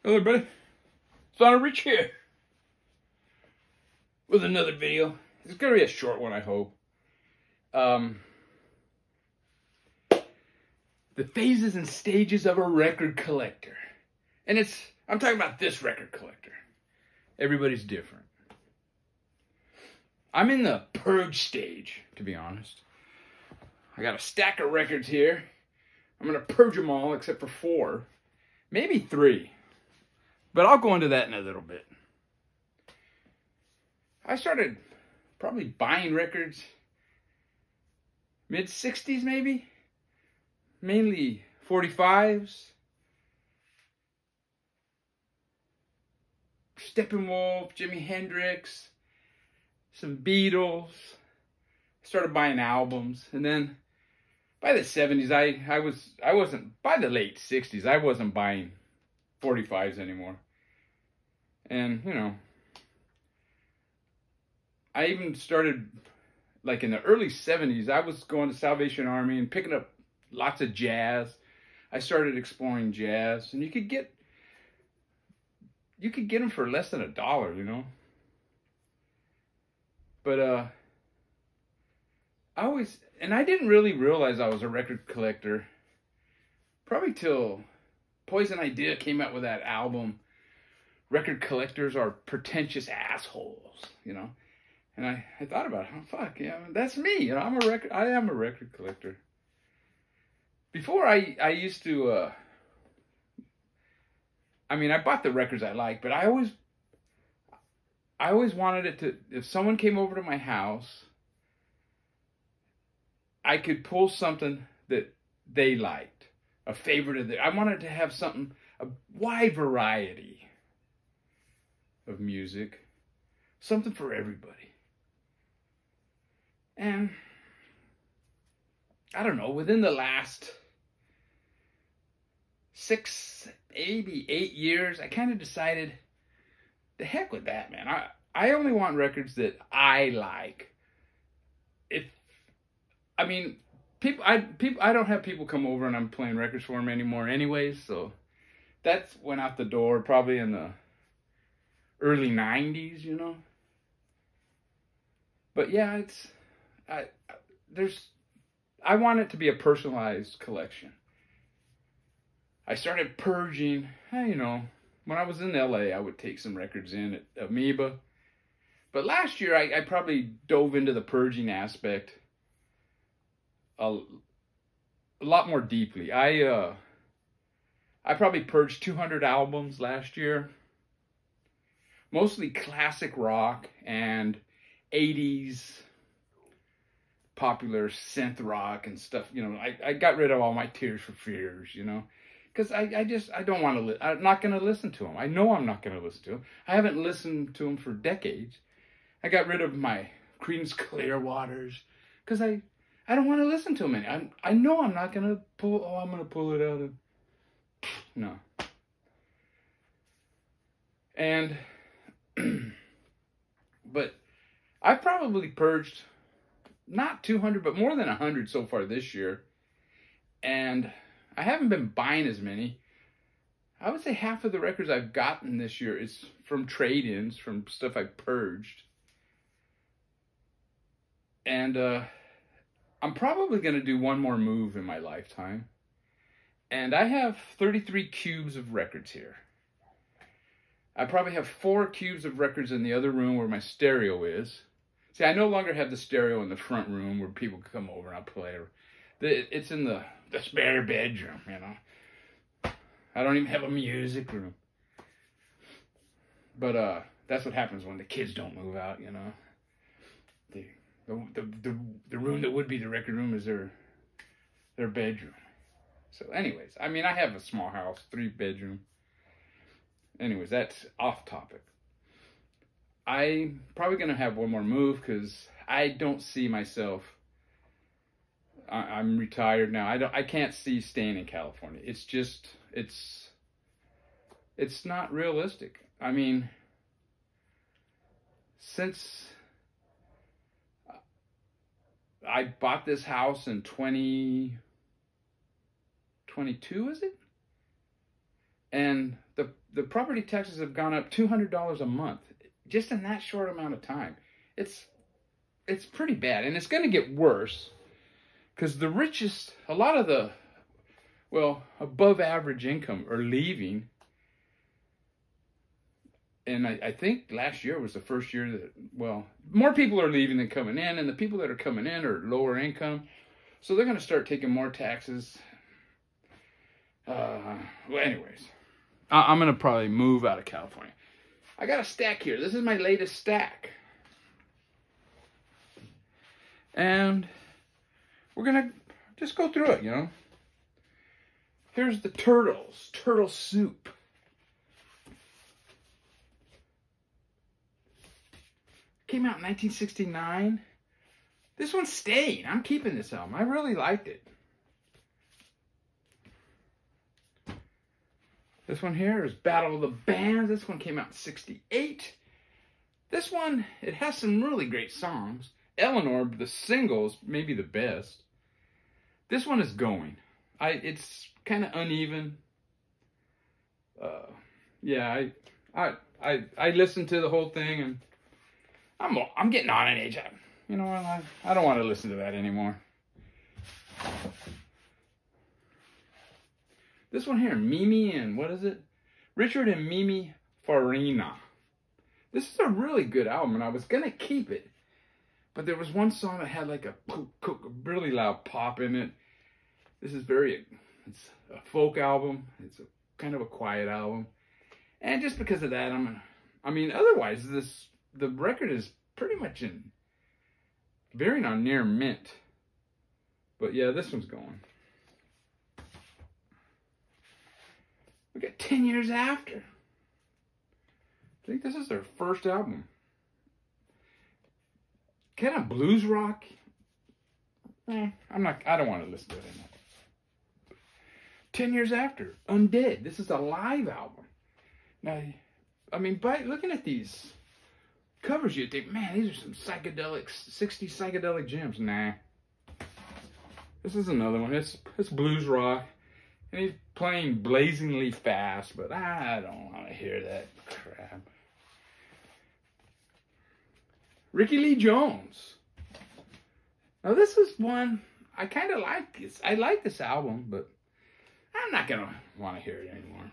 Hello everybody, Sonic Rich here with another video. It's gonna be a short one, I hope. The phases and stages of a record collector. And I'm talking about this record collector. Everybody's different. I'm in the purge stage, to be honest. I got a stack of records here. I'm gonna purge them all except for 4, maybe 3. But I'll go into that in a little bit. I started probably buying records mid-60s maybe. Mainly 45s. Steppenwolf, Jimi Hendrix, some Beatles. Started buying albums, and then by the 70s I wasn't, by the late 60s I wasn't buying 45s anymore. And, you know, I even started, like in the early 70s, I was going to Salvation Army and picking up lots of jazz. I started exploring jazz, and you could get them for less than $1, you know. But I didn't really realize I was a record collector probably till Poison Idea came out with that album, Record Collectors Are Pretentious Assholes, you know. And I thought about it. Oh, fuck, yeah, that's me. You know, I am a record collector. Before I used to, I bought the records I liked, but I always wanted it to, if someone came over to my house, I could pull something that they liked, a favorite of theirs. I wanted to have something, a wide variety of music, something for everybody. And I don't know, within the last 6, maybe 8 years, I kind of decided, the heck with that, man. I only want records that I like. I don't have people come over and I'm playing records for them anymore anyways, so that's went out the door probably in the early 90s, you know. But yeah, I want it to be a personalized collection. I started purging, you know, when I was in LA, I would take some records in at Amoeba. But last year, I probably dove into the purging aspect a lot more deeply. I probably purged 200 albums last year. Mostly classic rock and 80s popular synth rock and stuff. You know, I got rid of all my Tears for Fears, you know. Because I don't want to, I'm not going to listen to them. I know I'm not going to listen to them. I haven't listened to them for decades. I got rid of my Creedence Clearwaters because I don't want to listen to them anymore. I know I'm not going to I'm going to pull it out of, no. And, but I've probably purged not 200, but more than 100 so far this year. And I haven't been buying as many. I would say half of the records I've gotten this year is from trade-ins, from stuff I purged. And I'm probably going to do one more move in my lifetime. And I have 33 cubes of records here. I probably have 4 cubes of records in the other room where my stereo is. See, I no longer have the stereo in the front room where people can come over and I'll play. It's in the spare bedroom, you know. I don't even have a music room. But that's what happens when the kids don't move out, you know. The room that would be the record room is their bedroom. So anyways, I have a small house, 3-bedroom. Anyways, that's off topic. I'm probably going to have one more move because I don't see myself, I'm retired now. I can't see staying in California. It's just, it's not realistic. Since I bought this house in 2022, is it? And the property taxes have gone up $200 a month just in that short amount of time. It's pretty bad, and it's going to get worse because the richest, a lot of the, well, above average income are leaving. And I think last year was the first year that, well, more people are leaving than coming in, and the people that are coming in are lower income. So they're going to start taking more taxes. Well, anyways, I'm going to probably move out of California. I got a stack here. This is my latest stack. And we're going to just go through it, you know. Here's the Turtles, turtle soup. Came out in 1969. This one stayed. I'm keeping this album. I really liked it. This one here is Battle of the Bands. This one came out in 68. This one, it has some really great songs. Eleanor, the singles, maybe the best. This one is going. It's kind of uneven. Yeah, I listened to the whole thing, and I'm getting on in age. You know what? I don't want to listen to that anymore. This one here, Mimi and what is it? Richard and Mimi Farina. This is a really good album, and I was gonna keep it, but there was one song that had like a really loud pop in it. This is it's a folk album. It's a kind of a quiet album, and just because of that, otherwise the record is pretty much very near mint. But yeah, this one's going. We got 10 years after. I think this is their first album. Kind of blues rock. I don't want to listen to it anymore. 10 years after, Undead. This is a live album. Now, by looking at these covers, you'd think, man, these are some 60 psychedelic gems. Nah. This is another one. It's blues rock. And he's playing blazingly fast, but I don't want to hear that crap. Ricky Lee Jones. Now this is one I kind of like. I like this album, but I'm not going to want to hear it anymore.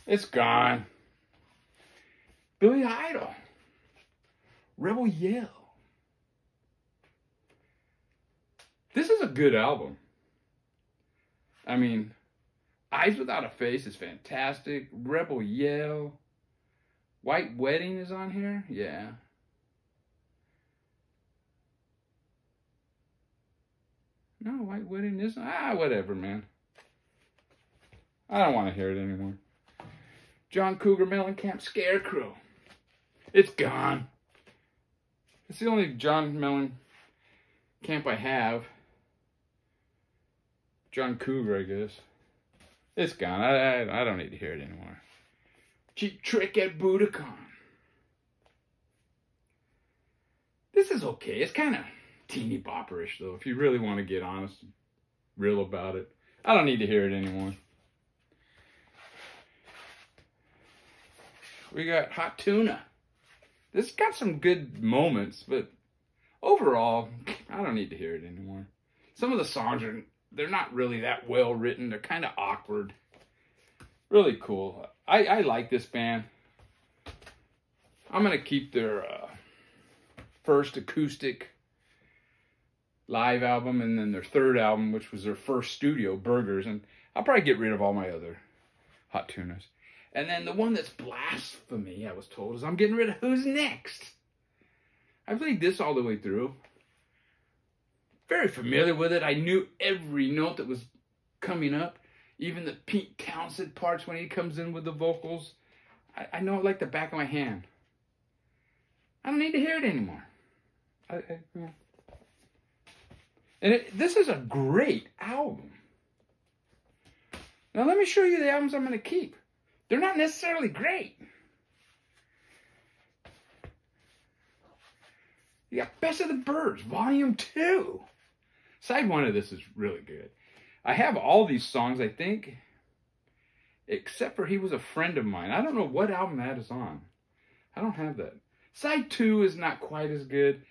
It's gone. Billy Idol. Rebel Yell. This is a good album. Eyes Without a Face is fantastic. Rebel Yell. White Wedding is on here. Yeah. No, White Wedding isn't. Whatever, man. I don't want to hear it anymore. John Cougar Mellencamp Scarecrow. It's gone. It's the only John Mellencamp I have. John Cougar, I guess. It's gone. I don't need to hear it anymore. Cheap Trick at Budokan. This is okay. It's kind of teeny bopperish, though, if you really want to get honest and real about it. I don't need to hear it anymore. We got Hot Tuna. This got some good moments, but overall, I don't need to hear it anymore. Some of the songs they're not really that well written. They're kind of awkward. Really cool. I like this band. I'm going to keep their first acoustic live album and then their third album, which was their first studio, Burgers. And I'll probably get rid of all my other Hot Tunas. And then the one that's blasphemy, I was told, is I'm getting rid of Who's Next. I played this all the way through. Very familiar with it. I knew every note that was coming up. Even the Pete Townsend parts when he comes in with the vocals. I know it like the back of my hand. I don't need to hear it anymore. And this is a great album. Now let me show you the albums I'm going to keep. They're not necessarily great. You got Best of the Birds, Volume 2. Side 1 of this is really good. I have all these songs, I think. except for He Was a Friend of Mine. I don't know what album that is on. I don't have that. Side 2 is not quite as good.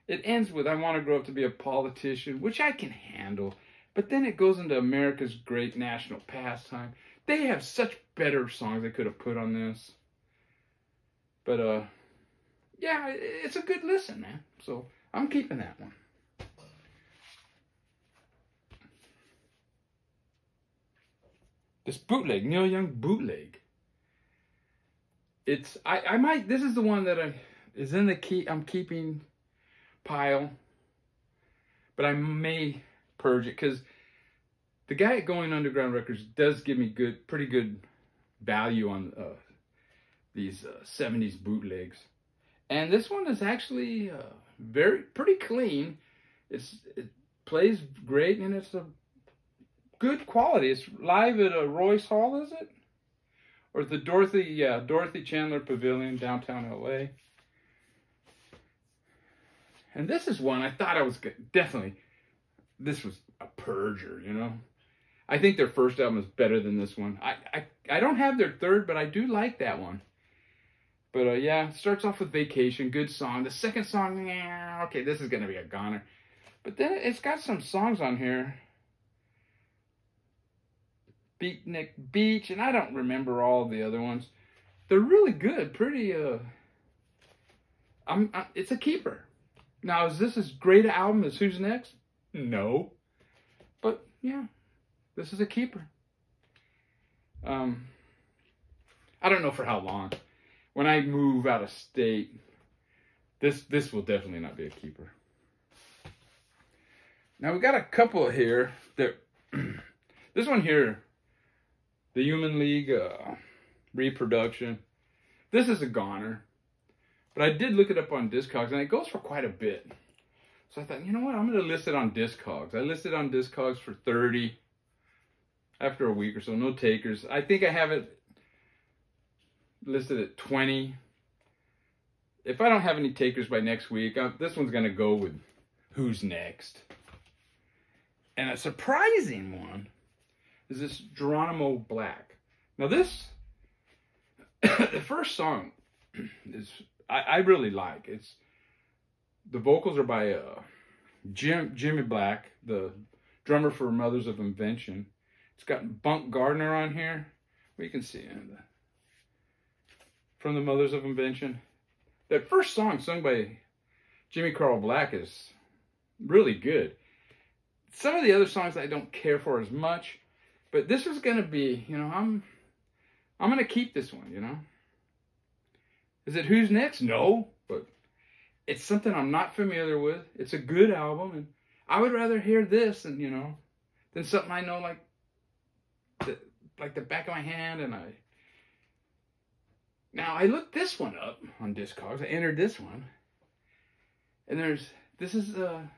It ends with I Want to Grow Up to Be a Politician, which I can handle. But then it goes into America's Great National Pastime. They have such better songs they could have put on this. But, yeah, it's a good listen, man. So I'm keeping that one. This bootleg, Neil Young bootleg. It's, I might, this is the one that is in the I'm keeping pile. But I may purge it because the guy at Going Underground Records does give me pretty good value on these 70s bootlegs. And this one is actually pretty clean. It plays great and it's a good quality. It's live at Royce Hall, is it? Or the Dorothy Chandler Pavilion, downtown LA. And this is one I thought I was definitely, this was a purger, you know. I think their first album is better than this one. I don't have their third, but I do like that one. But yeah, it starts off with Vacation, good song. The second song, yeah, okay, this is going to be a goner. But then it's got some songs on here. Beatnik Beach, and I don't remember all the other ones. They're really good, pretty, it's a keeper. Now, is this as great an album as Who's Next? No. But, yeah, this is a keeper. I don't know for how long. When I move out of state, this will definitely not be a keeper. Now, we got a couple here that, this one here, the Human League reproduction. This is a goner. But I did look it up on Discogs, and it goes for quite a bit. So I thought, you know what? I'm going to list it on Discogs. I listed on Discogs for $30 after a week or so. No takers. I think I have it listed at $20. If I don't have any takers by next week, this one's going to go with Who's Next. And a surprising one is this Geronimo Black. Now this, the first song is, I really like. It's, the vocals are by Jimmy Black, the drummer for Mothers of Invention. It's got Bunk Gardner on here. Well, you can see it from the Mothers of Invention. That first song sung by Jimmy Carl Black is really good. Some of the other songs I don't care for as much, but this is going to be, you know, I'm going to keep this one, you know. Is it Who's Next? No, but it's something I'm not familiar with. It's a good album, and I would rather hear this than, you know, than something I know like the back of my hand. And now I looked this one up on Discogs. I entered this one, and this is the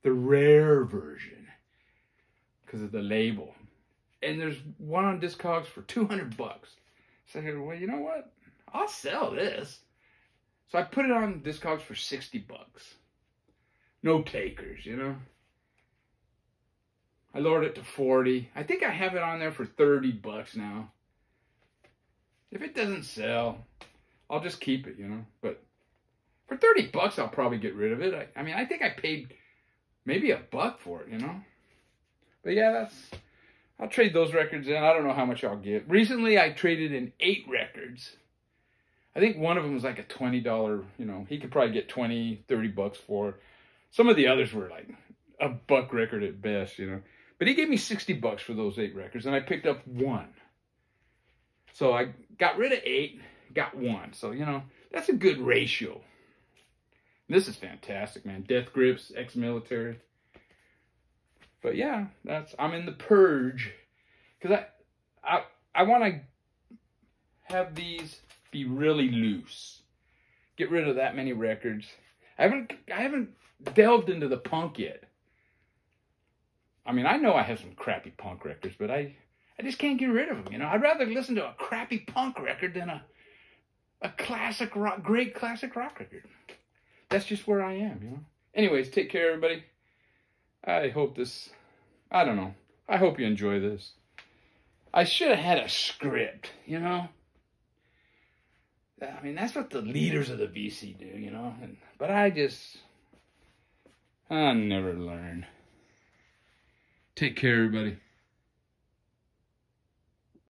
rare version because of the label, and there's one on Discogs for $200. So I said, well, you know what? I'll sell this. So I put it on Discogs for $60. No takers, you know. I lowered it to 40. I think I have it on there for $30 now. If it doesn't sell, I'll just keep it, you know. But for $30, I'll probably get rid of it. I mean, I think I paid maybe $1 for it, you know. But yeah, I'll trade those records in. I don't know how much I'll get. Recently, I traded in 8 records. I think one of them was like a $20, you know, he could probably get $20, $30 for. Some of the others were like $1 record at best, you know. But he gave me $60 for those 8 records, and I picked up 1. So I got rid of 8, got 1. So, you know, that's a good ratio. This is fantastic, man. Death Grips, ex-military. But yeah, I'm in the purge. Because I want to have these be really loose. Get rid of that many records. I haven't delved into the punk yet. I mean, I know I have some crappy punk records, but I just can't get rid of them, you know. I'd rather listen to a crappy punk record than a classic rock, great classic rock record. That's just where I am, you know. Anyways, take care, everybody. I hope I don't know. I hope you enjoy this. I should have had a script, you know? I mean, that's what the leaders of the VC do, you know? But I never learn. Take care, everybody.